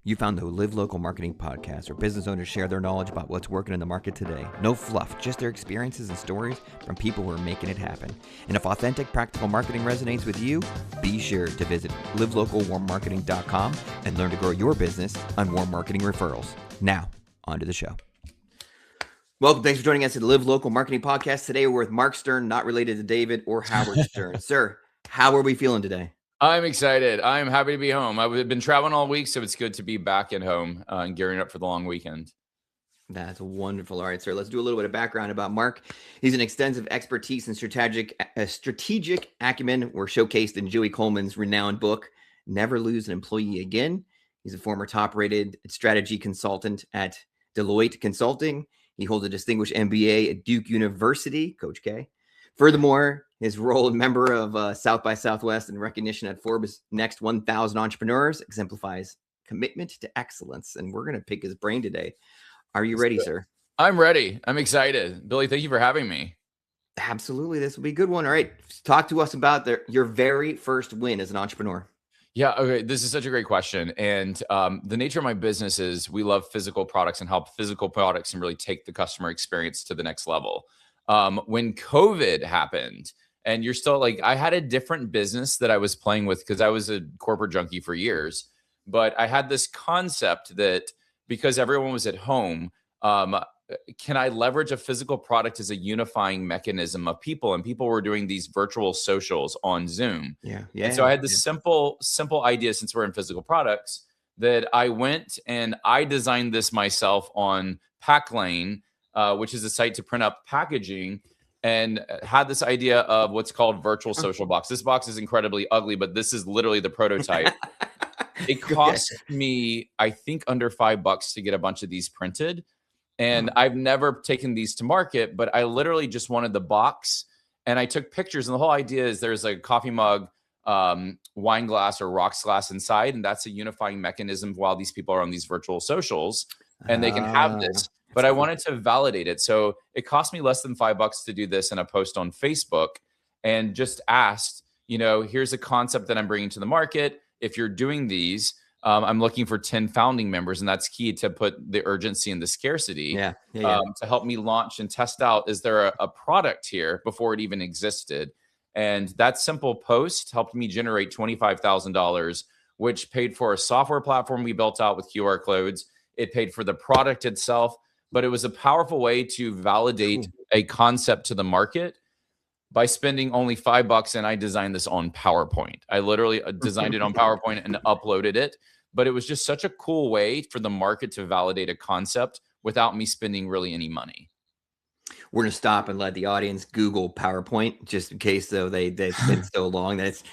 You found the Live Local Marketing Podcast, where business owners share their knowledge about what's working in the market today. No fluff, just their experiences and stories from people who are making it happen. And if authentic, practical marketing resonates with you, be sure to visit livelocal.warmmarketing.com and learn to grow your business on warm marketing referrals. Now, on to the show. Welcome. Thanks for joining us at the Live Local Marketing Podcast. Today we're with Mark Stern, not related to David or Howard Stern. Sir, how are we feeling today? I'm excited. I'm happy to be home. I've been traveling all week, so it's good to be back at home and gearing up for the long weekend. That's wonderful. All right, sir, let's do a little bit of background about Mark. He's an extensive expertise in strategic acumen were showcased in Joey Coleman's renowned book, Never Lose an Employee Again. He's a former top-rated strategy consultant at Deloitte Consulting. He holds a distinguished MBA at Duke University, Coach K. Furthermore, his role as member of South by Southwest and recognition at Forbes' Next 1,000 Entrepreneurs exemplifies commitment to excellence. And we're going to pick his brain today. Are you ready, sir? I'm ready. I'm excited. Billy, thank you for having me. Absolutely. This will be a good one. All right. Talk to us about your very first win as an entrepreneur. Yeah. Okay. This is such a great question. And the nature of my business is we love physical products and help physical products and really take the customer experience to the next level. When COVID happened, and you're still like, I had a different business that I was playing with because I was a corporate junkie for years. But I had this concept that because everyone was at home, can I leverage a physical product as a unifying mechanism of people? And people were doing these virtual socials on Zoom. Yeah. And so I had this simple idea, since we're in physical products, that I went and I designed this myself on Packlane, which is a site to print up packaging, and had this idea of what's called virtual social box. This box is incredibly ugly, but this is literally the prototype. It cost me, I think, under $5 to get a bunch of these printed. And I've never taken these to market, but I literally just wanted the box and I took pictures. And the whole idea is there's a coffee mug, wine glass or rocks glass inside. And that's a unifying mechanism while these people are on these virtual socials and they can have this. But I wanted to validate it. So it cost me less than $5 to do this in a post on Facebook, and just asked, here's a concept that I'm bringing to the market. If you're doing these, I'm looking for 10 founding members. And that's key to put the urgency and the scarcity to help me launch and test out, is there a product here before it even existed? And that simple post helped me generate $25,000, which paid for a software platform we built out with QR codes. It paid for the product itself. But it was a powerful way to validate a concept to the market by spending only $5. And I designed this on PowerPoint. I literally designed it on PowerPoint and uploaded it. But it was just such a cool way for the market to validate a concept without me spending really any money. We're going to stop and let the audience Google PowerPoint, just in case, though, they've been so long that it's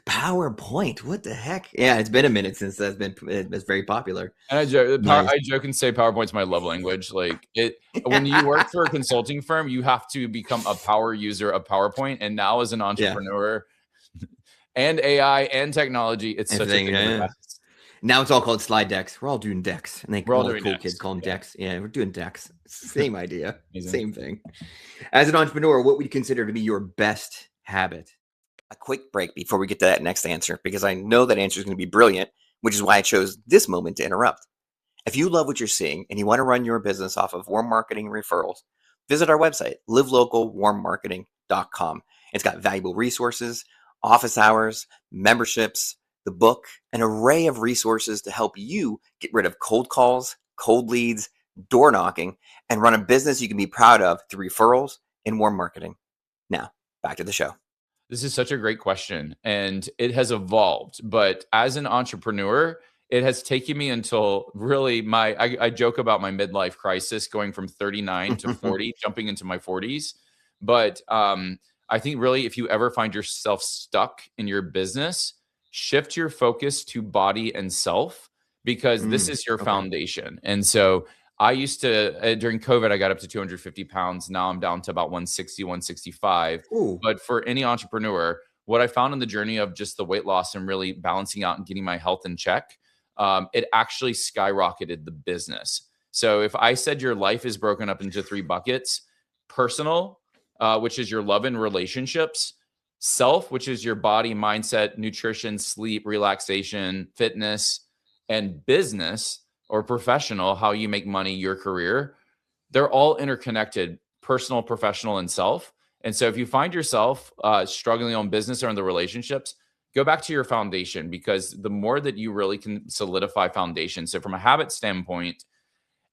PowerPoint. What the heck? Yeah, it's been a minute since it's very popular. And I joke and say PowerPoint's my love language. Like when you work for a consulting firm, you have to become a power user of PowerPoint. And now as an entrepreneur and AI and technology, it's such a thing. Now it's all called slide decks. We're all doing decks, and all the cool kids call them decks. Yeah, we're doing decks. Same idea, same thing. As an entrepreneur, what would you consider to be your best habit? A quick break before we get to that next answer, because I know that answer is going to be brilliant, which is why I chose this moment to interrupt. If you love what you're seeing and you want to run your business off of warm marketing referrals, visit our website, livelocalwarmmarketing.com. It's got valuable resources, office hours, memberships, the book, an array of resources to help you get rid of cold calls, cold leads, door knocking, and run a business you can be proud of through referrals and warm marketing. Now, back to the show. This is such a great question, and it has evolved. But as an entrepreneur, it has taken me until really I joke about my midlife crisis, going from 39 to 40, jumping into my 40s. But I think really, if you ever find yourself stuck in your business, shift your focus to body and self, because this is your foundation. And so I used to, during COVID, I got up to 250 pounds. Now I'm down to about 160, 165. Ooh. But for any entrepreneur, what I found in the journey of just the weight loss and really balancing out and getting my health in check, it actually skyrocketed the business. So if I said your life is broken up into 3 buckets, personal, which is your love and relationships, Self, which is your body, mindset, nutrition, sleep, relaxation, fitness, and business or professional, how you make money, your career, they're all interconnected, personal, professional, and self. And so if you find yourself struggling on business or in the relationships, go back to your foundation, because the more that you really can solidify foundation. So from a habit standpoint,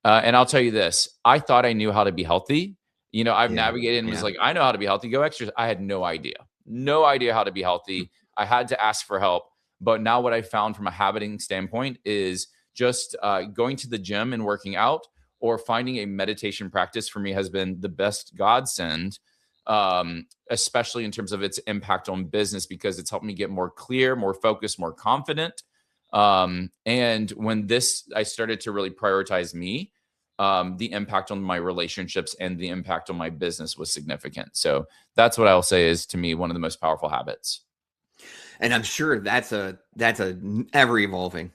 and I'll tell you this, I thought I knew how to be healthy. I've Yeah. navigated and was Yeah. like, I know how to be healthy, go exercise. I had no idea, no idea how to be healthy. I had to ask for help. But now what I found from a habiting standpoint is just going to the gym and working out, or finding a meditation practice for me has been the best godsend, especially in terms of its impact on business, because it's helped me get more clear, more focused, more confident. And when I started to really prioritize me, the impact on my relationships and the impact on my business was significant. So that's what I'll say is, to me, one of the most powerful habits. And I'm sure that's a ever evolving.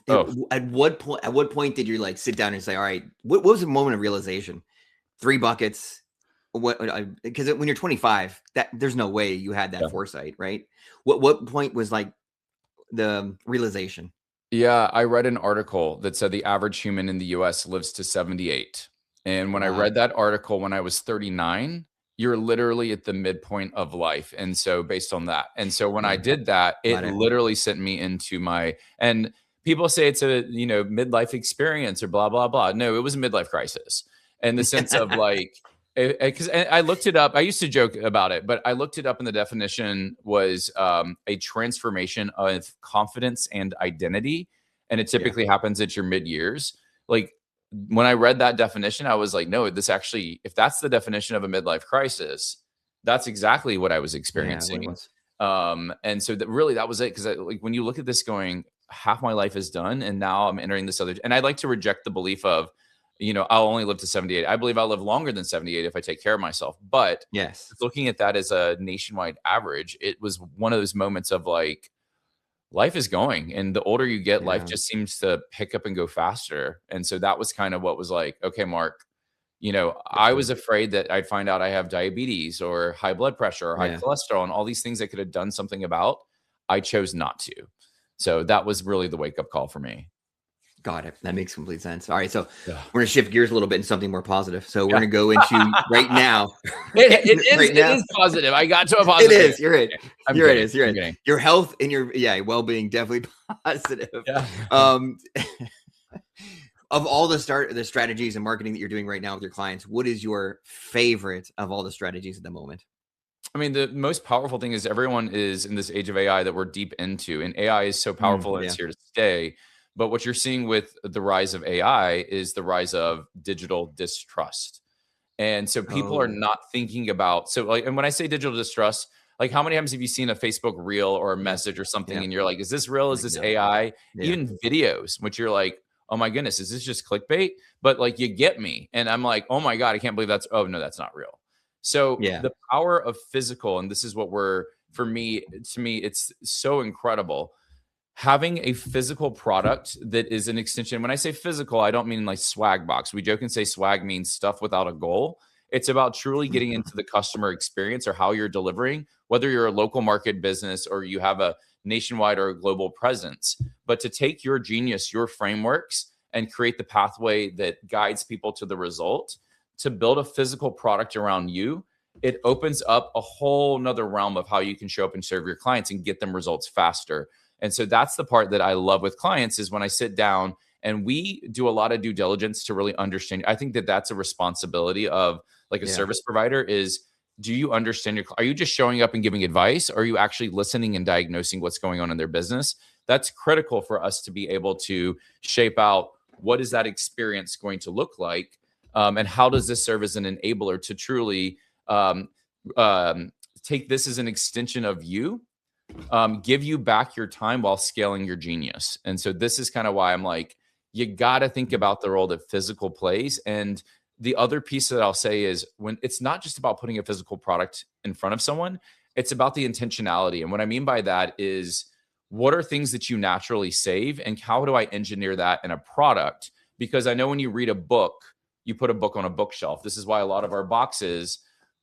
Oh, At what point did you like sit down and say, all right, what was the moment of realization? 3 buckets. What, because when you're 25, that there's no way you had that yeah. foresight, right? What point was like the realization? Yeah, I read an article that said the average human in the US lives to 78. And when I Wow. read that article when I was 39, you're literally at the midpoint of life. And so based on that. And so when I Yeah, did that, it got it. literally sent me into and people say it's a, midlife experience or blah, blah, blah. No, it was a midlife crisis in the sense of like, because I looked it up. I used to joke about it, but I looked it up, and the definition was a transformation of confidence and identity, and it Yeah. typically happens at your mid years. Like when I read that definition, I was like, no, this actually, if that's the definition of a midlife crisis, that's exactly what I was Yeah, what it experiencing. was. And so really that was it, because like when you look at this, going, half my life is done, and now I'm entering this other. And I'd like to reject the belief of, I'll only live to 78. I believe I'll live longer than 78 if I take care of myself. But Yes. looking at that as a nationwide average, it was one of those moments of like, life is going. And the older you get, life Yeah. just seems to pick up and go faster. And so that was kind of what was like, okay, Mark, For I sure. was afraid that I'd find out I have diabetes or high blood pressure or high Yeah. cholesterol and all these things I could have done something about. I chose not to. So that was really the wake up call for me. Got it. That makes complete sense. All right. So Yeah. we're gonna shift gears a little bit into something more positive. So we're Yeah. gonna go into right now. It Right now. is positive. I got to a It positive. is. You're right. I'm You're right. kidding. It is. You're I'm right. kidding. Your health and your well-being definitely positive. Yeah. Um, of all the strategies and marketing that you're doing right now with your clients, what is your favorite of all the strategies at the moment? I mean, the most powerful thing is everyone is in this age of AI that we're deep into, and AI is so powerful and Yeah. it's here to stay. But what you're seeing with the rise of AI is the rise of digital distrust. And so people are Oh, not thinking about, so like, and when I say digital distrust, like how many times have you seen a Facebook reel or a yeah. message or something Yeah. and you're like, is this real? Is Like, this no. AI? Yeah. Even videos, which you're like, oh my goodness, is this just clickbait? But like you get me. And I'm like, oh my God, I can't believe oh no, that's not real. So Yeah. the power of physical, and this is what to me, it's so incredible. Having a physical product that is an extension. When I say physical, I don't mean like swag box. We joke and say swag means stuff without a goal. It's about truly getting into the customer experience or how you're delivering, whether you're a local market business or you have a nationwide or a global presence. But to take your genius, your frameworks, and create the pathway that guides people to the result, to build a physical product around you, it opens up a whole nother realm of how you can show up and serve your clients and get them results faster. And so that's the part that I love with clients, is when I sit down and we do a lot of due diligence to really understand. I think that that's a responsibility of like a Yeah. service provider is, do you understand are you just showing up and giving advice? Or are you actually listening and diagnosing what's going on in their business? That's critical for us to be able to shape out what is that experience going to look like, and how does this serve as an enabler to truly um, take this as an extension of you, give you back your time while scaling your genius. And so this is kind of why I'm like, you got to think about the role that physical plays. And the other piece that I'll say is, when it's not just about putting a physical product in front of someone, it's about the intentionality. And what I mean by that is, what are things that you naturally save, and how do I engineer that in a product? Because I know when you read a book, you put a book on a bookshelf. This is why a lot of our boxes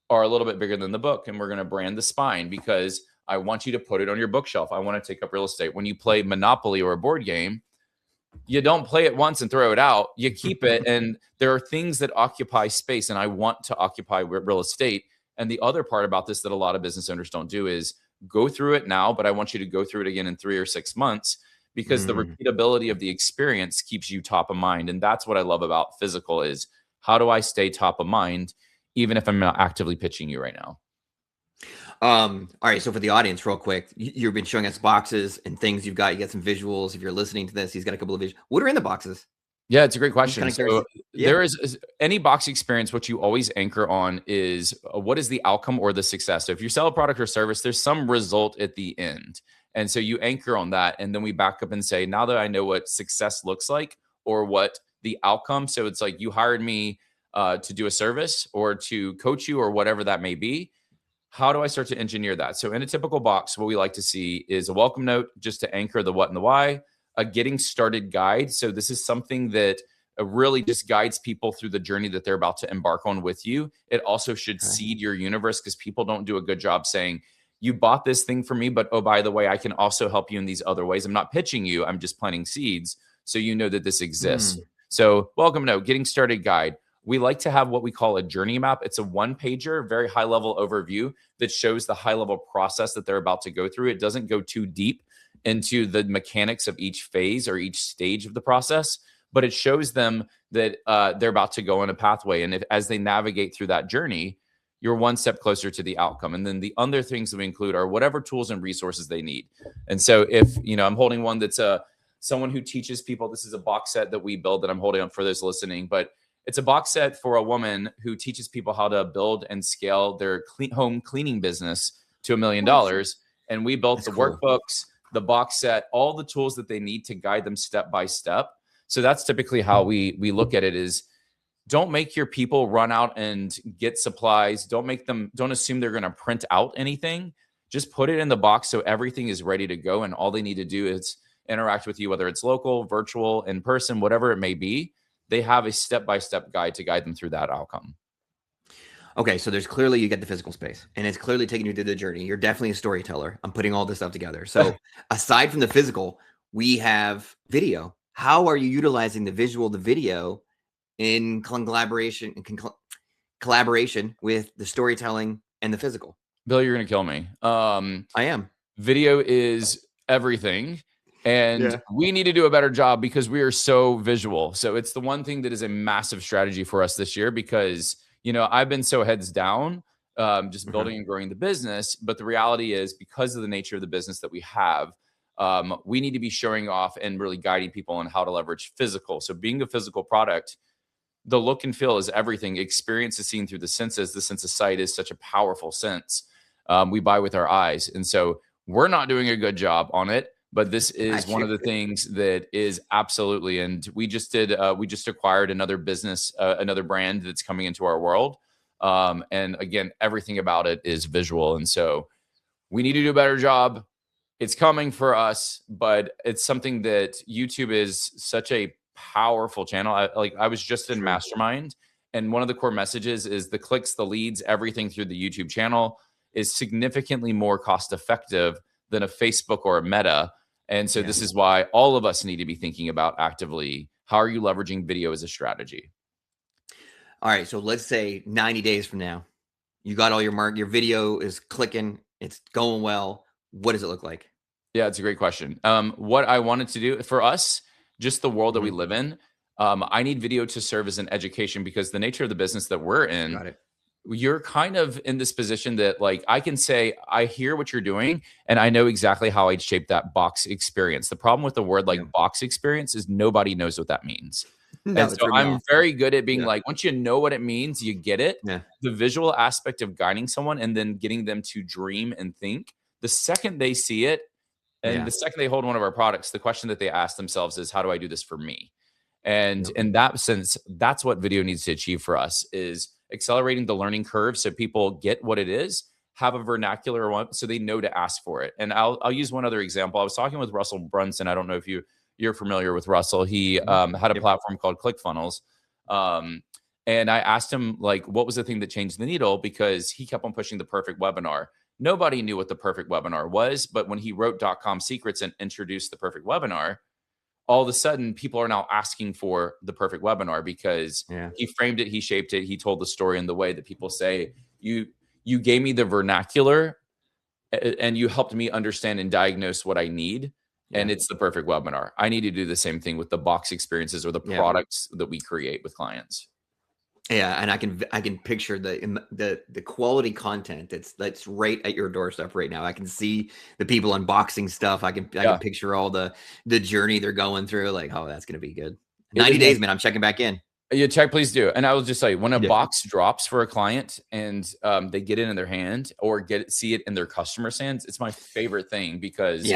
are a little bit bigger than the book. And we're going to brand the spine because I want you to put it on your bookshelf. I want to take up real estate. When you play Monopoly or a board game, you don't play it once and throw it out. You keep it. And there are things that occupy space. And I want to occupy real estate. And the other part about this that a lot of business owners don't do is go through it now, but I want you to go through it again in 3 or 6 months, because the repeatability of the experience keeps you top of mind. And that's what I love about physical is, how do I stay top of mind, even if I'm not actively pitching you right now? All right. So for the audience, real quick, you've been showing us boxes and things you've got. You got some visuals. If you're listening to this, he's got a couple of visuals. What are in the boxes? Yeah, it's a great question. So there is any box experience. What you always anchor on is what is the outcome or the success. So if you sell a product or service, there's some result at the end. And so you anchor on that. And then we back up and say, now that I know what success looks like or what the outcome. So it's like you hired me to do a service or to coach you or whatever that may be. How do I start to engineer that? So in a typical box, what we like to see is a welcome note just to anchor the what and the why, a getting started guide. So this is something that really just guides people through the journey that they're about to embark on with you. It also should seed your universe, because people don't do a good job saying, you bought this thing for me, but oh, by the way, I can also help you in these other ways. I'm not pitching you. I'm just planting seeds so you know that this exists. So welcome note, getting started guide. We like to have what we call a journey map. It's a one-pager, very high-level overview that shows the high-level process that they're about to go through. It doesn't go too deep into the mechanics of each phase or each stage of the process, but it shows them that they're about to go on a pathway. And as they navigate through that journey, you're one step closer to the outcome. And then the other things that we include are whatever tools and resources they need. And so if, I'm holding one that's someone who teaches people, this is a box set that we build that I'm holding up for those listening, but it's a box set for a woman who teaches people how to build and scale their home cleaning business to $1 million. And we built the workbooks, the box set, all the tools that they need to guide them step by step. So that's typically how we look at it is, don't make your people run out and get supplies. Don't assume they're going to print out anything. Just put it in the box so everything is ready to go. And all they need to do is interact with you, whether it's local, virtual, in person, whatever it may be. They have a step-by-step guide to guide them through that outcome. Okay, so there's clearly, you get the physical space, and it's clearly taking you through the journey. You're definitely a storyteller. I'm putting all this stuff together. So aside from the physical, we have video. How are you utilizing the visual, the video in collaboration with the storytelling and the physical? Bill, you're going to kill me. I am. Video is everything. And we need to do a better job because we are so visual. So it's the one thing that is a massive strategy for us this year, because, I've been so heads down, just building and growing the business. But the reality is, because of the nature of the business that we have, we need to be showing off and really guiding people on how to leverage physical. So being a physical product, the look and feel is everything. Experience is seen through the senses. The sense of sight is such a powerful sense. We buy with our eyes. And so we're not doing a good job on it. But this is one of the things that is absolutely, and we just acquired another business, another brand that's coming into our world. And again, everything about it is visual. And so we need to do a better job. It's coming for us, but it's something that YouTube is such a powerful channel. I was just in Mastermind, and one of the core messages is the clicks, the leads, everything through the YouTube channel is significantly more cost effective than a Facebook or a Meta. And so this is why all of us need to be thinking about actively, how are you leveraging video as a strategy? All right. So let's say 90 days from now, you got all your video is clicking, it's going well. What does it look like? Yeah, it's a great question. What I wanted to do for us, just the world that we live in, I need video to serve as an education, because the nature of the business that we're in, you're kind of in this position that, like, I can say, I hear what you're doing and I know exactly how I'd shape that box experience. The problem with the word like box experience is nobody knows what that means. And so I'm very good at being like, once you know what it means, you get it. The visual aspect of guiding someone and then getting them to dream and think. The second they see it and the second they hold one of our products, the question that they ask themselves is, how do I do this for me? And in that sense, that's what video needs to achieve for us, is accelerating the learning curve so people get what it is, have a vernacular one so they know to ask for it. And I'll use one other example. I was talking with Russell Brunson. I don't know if you're familiar with Russell. He had a platform called ClickFunnels. And I asked him, like, what was the thing that changed the needle? Because he kept on pushing the perfect webinar. Nobody knew what the perfect webinar was. But when he wrote .com Secrets and introduced the perfect webinar, all of a sudden people are now asking for the perfect webinar because he framed it, he shaped it, he told the story in the way that people say, you gave me the vernacular and you helped me understand and diagnose what I need. And it's the perfect webinar. I need to do the same thing with the box experiences or the products that we create with clients. Yeah, and I can picture the quality content that's right at your doorstep right now. I can see the people unboxing stuff. I can picture all the journey they're going through. Like, oh, that's gonna be good. 90 days, man. I'm checking back in. Yeah, check, please do. And I will just say, when a box drops for a client and they get it in their hand or see it in their customer's hands, it's my favorite thing because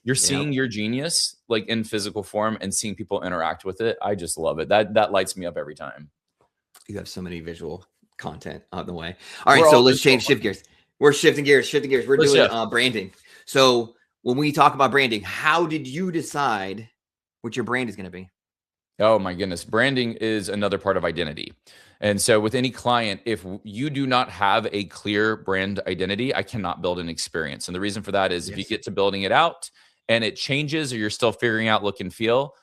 you're seeing your genius like in physical form and seeing people interact with it. I just love it. That lights me up every time. You have so many visual content on the way. All right, so let's shift gears. We're shifting gears. We're doing branding. So when we talk about branding, how did you decide what your brand is going to be? Oh my goodness. Branding is another part of identity. And so with any client, if you do not have a clear brand identity, I cannot build an experience. And the reason for that is if you get to building it out and it changes or you're still figuring out look and feel,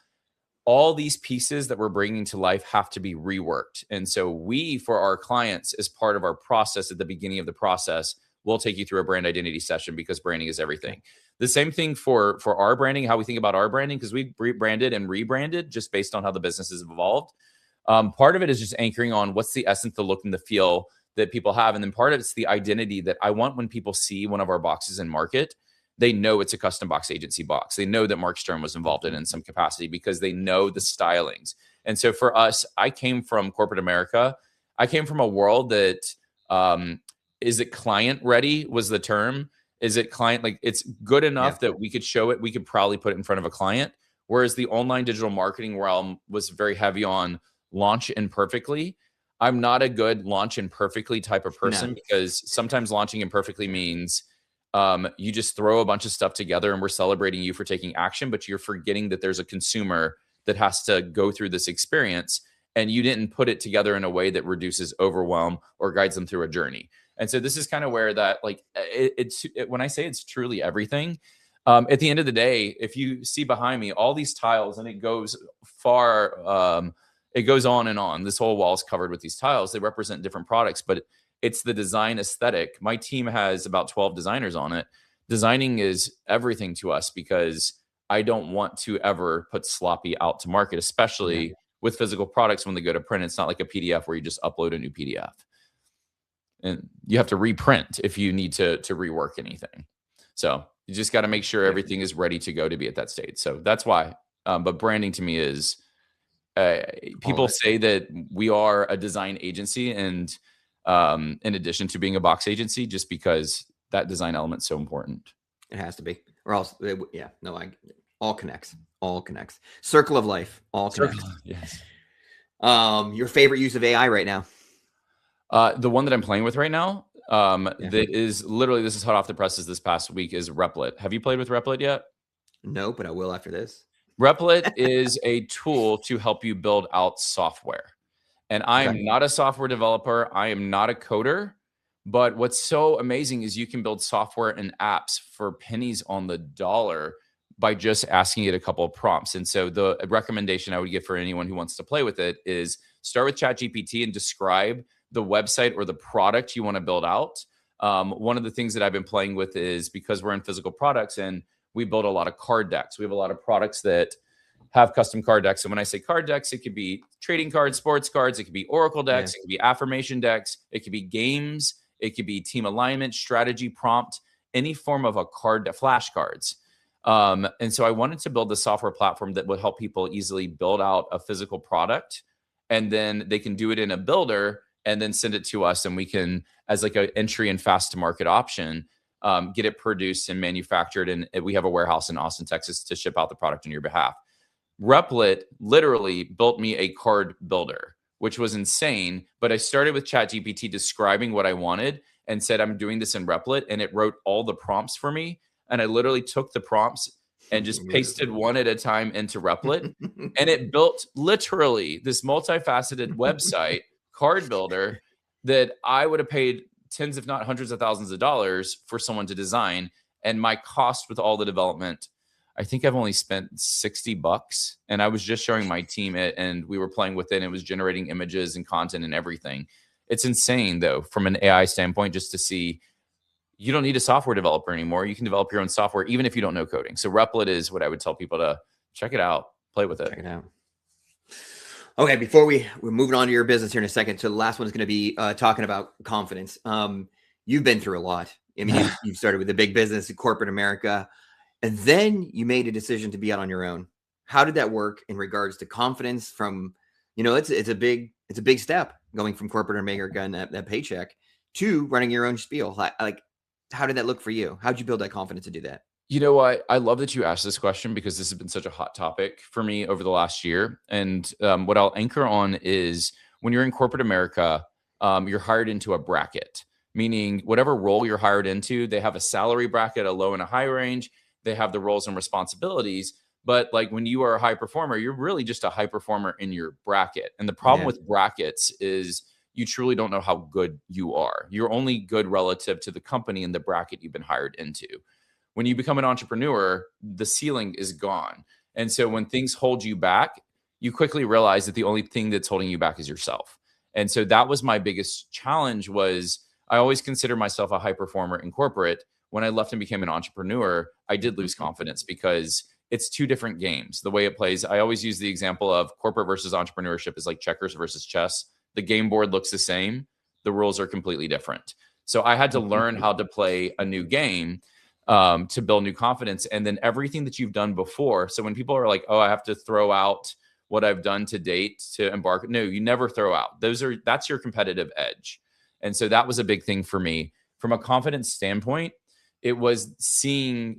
all these pieces that we're bringing to life have to be reworked. And so we, for our clients, as part of our process at the beginning of the process, we'll take you through a brand identity session because branding is everything. The same thing for our branding, how we think about our branding, because we branded and rebranded just based on how the business has evolved. Part of it is just anchoring on what's the essence, the look and the feel that people have. And then part of it's the identity that I want when people see one of our boxes in market, they know it's a custom box agency box. They know that Mark Stern was involved in some capacity because they know the stylings. And so for us, I came from corporate America. I came from a world that, is it client ready was the term. Is it client, like it's good enough that we could show it. We could probably put it in front of a client. Whereas the online digital marketing realm was very heavy on launch imperfectly. I'm not a good launch imperfectly type of person because sometimes launching imperfectly means you just throw a bunch of stuff together and we're celebrating you for taking action, but you're forgetting that there's a consumer that has to go through this experience and you didn't put it together in a way that reduces overwhelm or guides them through a journey. And so this is kind of where that, like, when I say it's truly everything, at the end of the day, if you see behind me, all these tiles, and it goes far, it goes on and on. This whole wall is covered with these tiles. They represent different products, but it's the design aesthetic. My team has about 12 designers on it. Designing is everything to us because I don't want to ever put sloppy out to market, especially with physical products when they go to print. It's not like a PDF where you just upload a new PDF. And you have to reprint if you need to rework anything. So you just got to make sure everything is ready to go to be at that state. So that's why. But branding to me is, people say that we are a design agency and in addition to being a box agency, just because that design element is so important. It has to be, or else, all connects. Circle of life, all connects. Yes. Your favorite use of AI right now? The one that I'm playing with right now, that is literally, this is hot off the presses this past week, is Replit. Have you played with Replit yet? No, but I will after this. Replit is a tool to help you build out software. And I am not a software developer. I am not a coder. But what's so amazing is you can build software and apps for pennies on the dollar by just asking it a couple of prompts. And so the recommendation I would give for anyone who wants to play with it is start with ChatGPT and describe the website or the product you want to build out. One of the things that I've been playing with is, because we're in physical products and we build a lot of card decks. We have a lot of products that have custom card decks. And when I say card decks, it could be trading cards, sports cards. It could be Oracle decks. It could be affirmation decks. It could be games. It could be team alignment, strategy, prompt, any form of a card, flashcards. And so I wanted to build a software platform that would help people easily build out a physical product. And then they can do it in a builder and then send it to us. And we can, as like an entry and fast to market option, get it produced and manufactured. And we have a warehouse in Austin, Texas to ship out the product on your behalf. Replit literally built me a card builder, which was insane. But I started with ChatGPT describing what I wanted and said, I'm doing this in Replit. And it wrote all the prompts for me. And I literally took the prompts and just pasted one at a time into Replit. And it built literally this multifaceted website card builder that I would have paid tens, if not hundreds of thousands of dollars for someone to design. And my cost with all the development, I think I've only spent $60, and I was just showing my team it, and we were playing with it, and it was generating images and content and everything. It's insane though, from an AI standpoint, just to see you don't need a software developer anymore. You can develop your own software, even if you don't know coding. So Replit is what I would tell people to check it out, play with it. Check it out. Okay, before we're moving on to your business here in a second. So the last one is going to be talking about confidence. You've been through a lot. I mean, you started with a big business in corporate America, and then you made a decision to be out on your own. How did that work in regards to confidence? From, it's a big step going from corporate America and that paycheck to running your own spiel. Like, how did that look for you? How'd you build that confidence to do that? You know what? I love that you asked this question because this has been such a hot topic for me over the last year. And what I'll anchor on is when you're in corporate America, you're hired into a bracket, meaning whatever role you're hired into, they have a salary bracket, a low and a high range. They have the roles and responsibilities. But like when you are a high performer, you're really just a high performer in your bracket. And the problem with brackets is you truly don't know how good you are. You're only good relative to the company and the bracket you've been hired into. When you become an entrepreneur, the ceiling is gone. And so when things hold you back, you quickly realize that the only thing that's holding you back is yourself. And so that was my biggest challenge. Was I always consider myself a high performer in corporate. When I left and became an entrepreneur, I did lose confidence because it's two different games. The way it plays, I always use the example of corporate versus entrepreneurship is like checkers versus chess. The game board looks the same. The rules are completely different. So I had to learn how to play a new game to build new confidence. And then everything that you've done before. So when people are like, oh, I have to throw out what I've done to date to embark. No, you never throw out. That's your competitive edge. And so that was a big thing for me. From a confidence standpoint, it was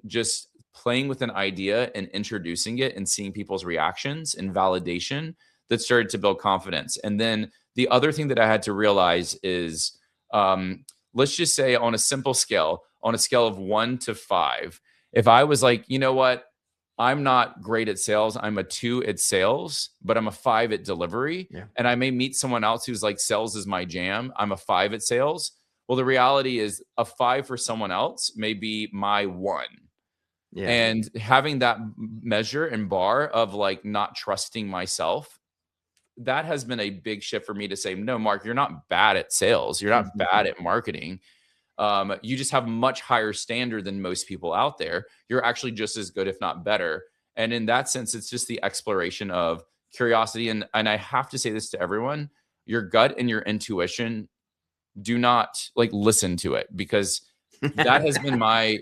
just playing with an idea and introducing it and seeing people's reactions and validation that started to build confidence. And then the other thing that I had to realize is, let's just say on a simple scale, on a scale of 1 to 5, if I was like, you know what, I'm not great at sales, I'm a 2 at sales, but I'm a 5 at delivery. Yeah. And I may meet someone else who's like, sales is my jam, I'm a 5 at sales. Well, the reality is a 5 for someone else may be my 1. Yeah. And having that measure and bar of like not trusting myself, that has been a big shift for me to say, no, Mark, you're not bad at sales. You're not bad at marketing. You just have a much higher standard than most people out there. You're actually just as good, if not better. And in that sense, it's just the exploration of curiosity. And I have to say this to everyone, your gut and your intuition, do not like listen to it, because that has been my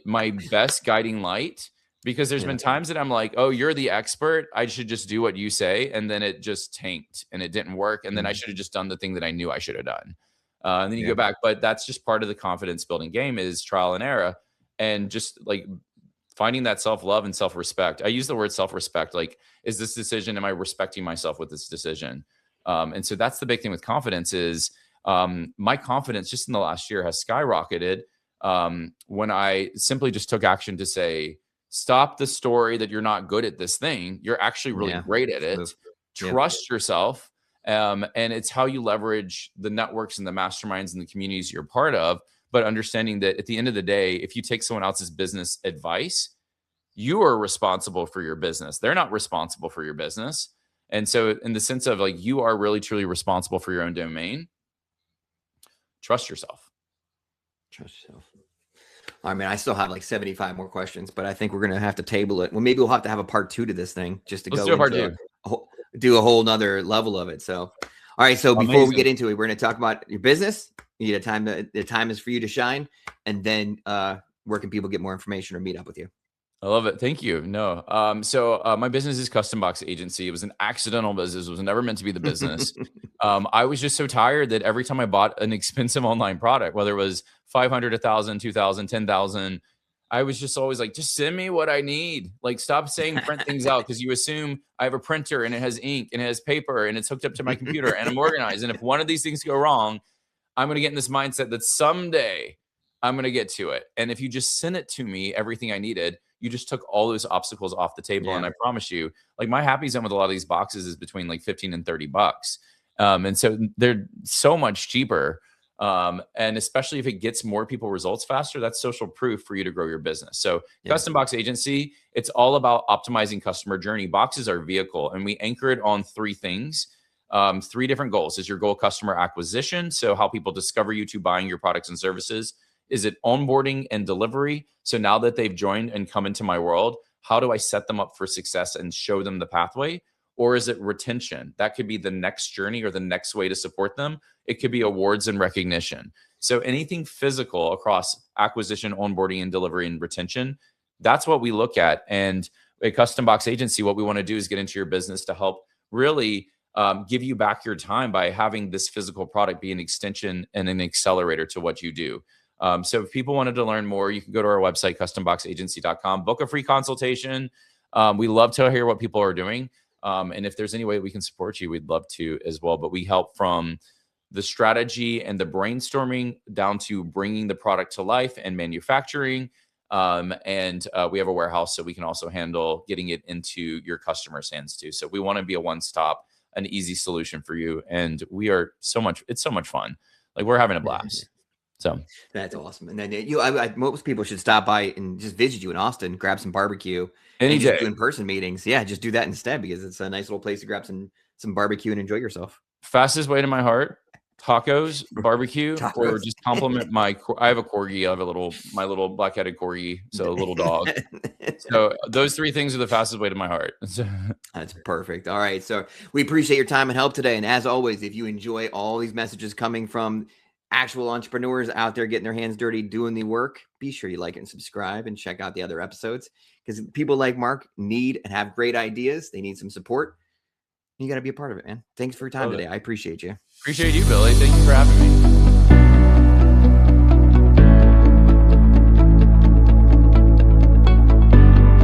best guiding light. Because there's been times that I'm like, oh, you're the expert, I should just do what you say. And then it just tanked and it didn't work. And then I should have just done the thing that I knew I should have done. And then you go back. But that's just part of the confidence building game, is trial and error. And just like finding that self-love and self-respect. I use the word self-respect. Like, is this decision, am I respecting myself with this decision? And so that's the big thing with confidence is my confidence just in the last year has skyrocketed when I simply just took action to say, stop the story that you're not good at this thing. You're actually really great at it. Trust yourself. And it's how you leverage the networks and the masterminds and the communities you're part of. But understanding that at the end of the day, if you take someone else's business advice, you are responsible for your business. They're not responsible for your business. And so in the sense of like, you are really truly responsible for your own domain. Trust yourself. Trust yourself. I mean, I still have like 75 more questions, but I think we're going to have to table it. Well, maybe we'll have to have a part 2 to this thing just to do a whole nother level of it. So, all right. So before we get into it, we're going to talk about your business. You need the time is for you to shine. And then where can people get more information or meet up with you? I love it. Thank you. No. So my business is Custom Box Agency. It was an accidental business. It was never meant to be the business. I was just so tired that every time I bought an expensive online product, whether it was 500, 1,000, 2,000, 10,000, I was just always like, just send me what I need. Like, stop saying print things out, because you assume I have a printer and it has ink and it has paper and it's hooked up to my computer and I'm organized. And if one of these things go wrong, I'm going to get in this mindset that someday I'm going to get to it. And if you just send it to me, everything I needed, you just took all those obstacles off the table. And I promise you, like, my happy zone with a lot of these boxes is between like 15 and $30. And so they're so much cheaper. And especially if it gets more people results faster, that's social proof for you to grow your business. So Custom Box Agency, it's all about optimizing customer journey. Box is our vehicle, and we anchor it on three things. Three different goals. Is your goal customer acquisition? So how people discover you to buying your products and services. Is it onboarding and delivery? So now that they've joined and come into my world, how do I set them up for success and show them the pathway? Or is it retention? That could be the next journey or the next way to support them. It could be awards and recognition. So anything physical across acquisition, onboarding, and delivery and retention, that's what we look at. And a Custom Box Agency, what we want to do is get into your business to help really give you back your time by having this physical product be an extension and an accelerator to what you do. So if people wanted to learn more, you can go to our website, customboxagency.com, book a free consultation. We love to hear what people are doing. And if there's any way we can support you, we'd love to as well. But we help from the strategy and the brainstorming down to bringing the product to life and manufacturing. And we have a warehouse, so we can also handle getting it into your customers' hands too. So we want to be a one-stop, an easy solution for you. And we are it's so much fun. Like, we're having a blast. So that's awesome. And then most people should stop by and just visit you in Austin, grab some barbecue, any and day. just do in-person meetings. Yeah, just do that instead, because it's a nice little place to grab some barbecue and enjoy yourself. Fastest way to my heart: tacos, barbecue, or just compliment my. I have a corgi. I have my little black-headed corgi, so a little dog. So those three things are the fastest way to my heart. That's perfect. All right, so we appreciate your time and help today. And as always, if you enjoy all these messages coming from actual entrepreneurs out there getting their hands dirty, doing the work, be sure you like and subscribe and check out the other episodes, because people like Mark need and have great ideas. They need some support. You got to be a part of it, man. Thanks for your time today. I appreciate you. Appreciate you, Billy. Thank you for having me.